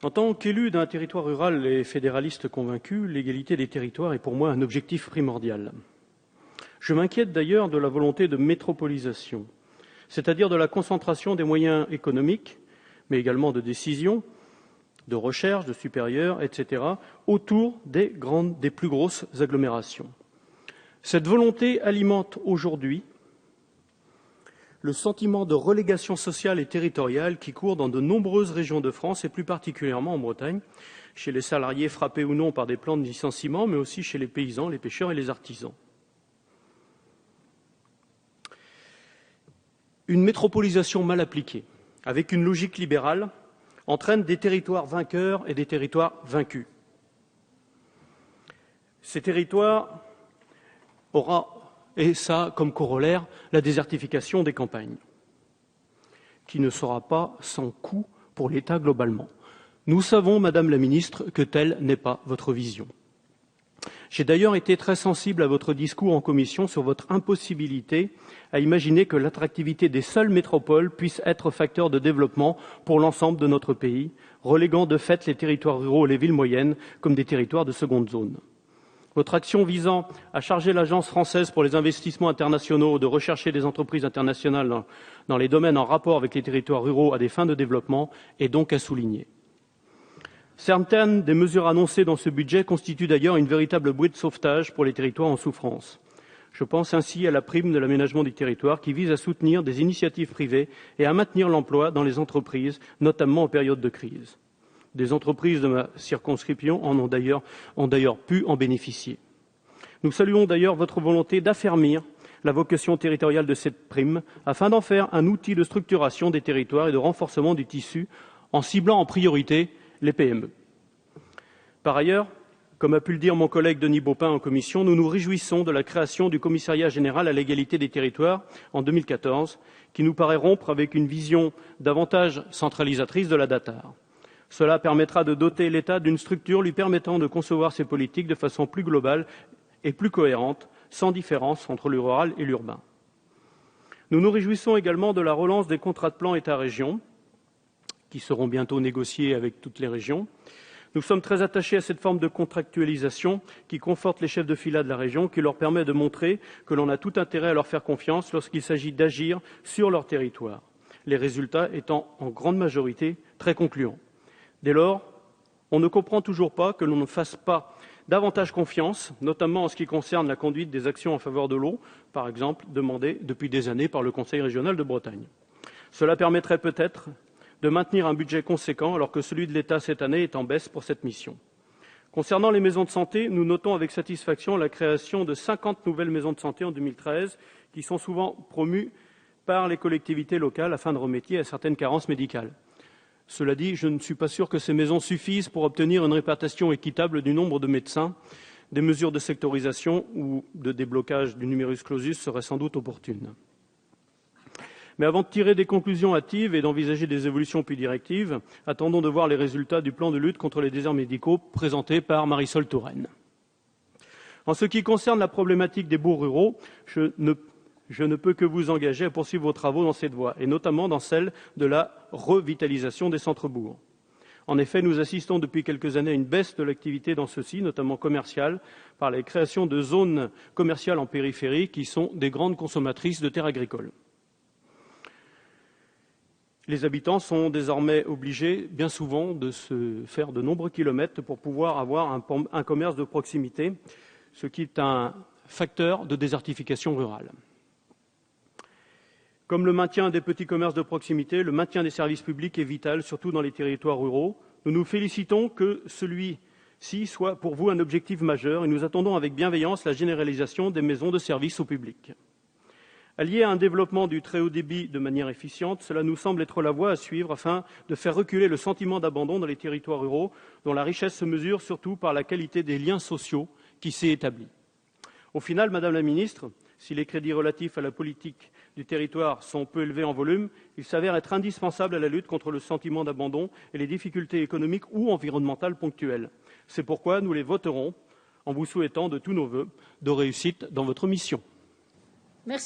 En tant qu'élu d'un territoire rural et fédéraliste convaincu, l'égalité des territoires est pour moi un objectif primordial. Je m'inquiète d'ailleurs de la volonté de métropolisation, c'est-à-dire de la concentration des moyens économiques, mais également de décision, de recherche, de supérieur, etc., autour des plus grosses agglomérations. Cette volonté alimente aujourd'hui le sentiment de relégation sociale et territoriale qui court dans de nombreuses régions de France, et plus particulièrement en Bretagne, chez les salariés frappés ou non par des plans de licenciement, mais aussi chez les paysans, les pêcheurs et les artisans. Une métropolisation mal appliquée, avec une logique libérale, entraîne des territoires vainqueurs et des territoires vaincus. Ces territoires auront, et ça comme corollaire, la désertification des campagnes, qui ne sera pas sans coût pour l'État globalement. Nous savons, Madame la Ministre, que telle n'est pas votre vision. J'ai d'ailleurs été très sensible à votre discours en commission sur votre impossibilité à imaginer que l'attractivité des seules métropoles puisse être facteur de développement pour l'ensemble de notre pays, reléguant de fait les territoires ruraux et les villes moyennes comme des territoires de seconde zone. Votre action visant à charger l'Agence française pour les investissements internationaux de rechercher des entreprises internationales dans les domaines en rapport avec les territoires ruraux à des fins de développement est donc à souligner. Certaines des mesures annoncées dans ce budget constituent d'ailleurs une véritable bouée de sauvetage pour les territoires en souffrance. Je pense ainsi à la prime de l'aménagement du territoire qui vise à soutenir des initiatives privées et à maintenir l'emploi dans les entreprises, notamment en période de crise. Des entreprises de ma circonscription ont d'ailleurs pu en bénéficier. Nous saluons d'ailleurs votre volonté d'affermir la vocation territoriale de cette prime afin d'en faire un outil de structuration des territoires et de renforcement du tissu en ciblant en priorité les PME. Par ailleurs, comme a pu le dire mon collègue Denis Baupin en commission, nous nous réjouissons de la création du Commissariat général à l'égalité des territoires en 2014, qui nous paraît rompre avec une vision davantage centralisatrice de la DATAR. Cela permettra de doter l'État d'une structure lui permettant de concevoir ses politiques de façon plus globale et plus cohérente, sans différence entre le rural et l'urbain. Nous nous réjouissons également de la relance des contrats de plan État-région, qui seront bientôt négociés avec toutes les régions. Nous sommes très attachés à cette forme de contractualisation qui conforte les chefs de filât de la région, qui leur permet de montrer que l'on a tout intérêt à leur faire confiance lorsqu'il s'agit d'agir sur leur territoire, les résultats étant en grande majorité très concluants. Dès lors, on ne comprend toujours pas que l'on ne fasse pas davantage confiance, notamment en ce qui concerne la conduite des actions en faveur de l'eau, par exemple demandée depuis des années par le Conseil régional de Bretagne. Cela permettrait peut-être de maintenir un budget conséquent alors que celui de l'État cette année est en baisse pour cette mission. Concernant les maisons de santé, nous notons avec satisfaction la création de 50 nouvelles maisons de santé en 2013 qui sont souvent promues par les collectivités locales afin de remédier à certaines carences médicales. Cela dit, je ne suis pas sûr que ces maisons suffisent pour obtenir une répartition équitable du nombre de médecins. Des mesures de sectorisation ou de déblocage du numerus clausus seraient sans doute opportunes. Mais avant de tirer des conclusions hâtives et d'envisager des évolutions plus directives, attendons de voir les résultats du plan de lutte contre les déserts médicaux présenté par Marisol Touraine. En ce qui concerne la problématique des bourgs ruraux, je ne peux que vous engager à poursuivre vos travaux dans cette voie, et notamment dans celle de la revitalisation des centres-bourgs. En effet, nous assistons depuis quelques années à une baisse de l'activité dans ceux-ci, notamment commerciale, par la création de zones commerciales en périphérie qui sont des grandes consommatrices de terres agricoles. Les habitants sont désormais obligés, bien souvent, de se faire de nombreux kilomètres pour pouvoir avoir un commerce de proximité, ce qui est un facteur de désertification rurale. Comme le maintien des petits commerces de proximité, le maintien des services publics est vital, surtout dans les territoires ruraux. Nous nous félicitons que celui-ci soit pour vous un objectif majeur et nous attendons avec bienveillance la généralisation des maisons de services au public. Allié à un développement du très haut débit de manière efficiente, cela nous semble être la voie à suivre afin de faire reculer le sentiment d'abandon dans les territoires ruraux, dont la richesse se mesure surtout par la qualité des liens sociaux qui s'est établie. Au final, Madame la Ministre, si les crédits relatifs à la politique du territoire sont peu élevés en volume, ils s'avèrent être indispensables à la lutte contre le sentiment d'abandon et les difficultés économiques ou environnementales ponctuelles. C'est pourquoi nous les voterons en vous souhaitant de tous nos vœux de réussite dans votre mission. Merci.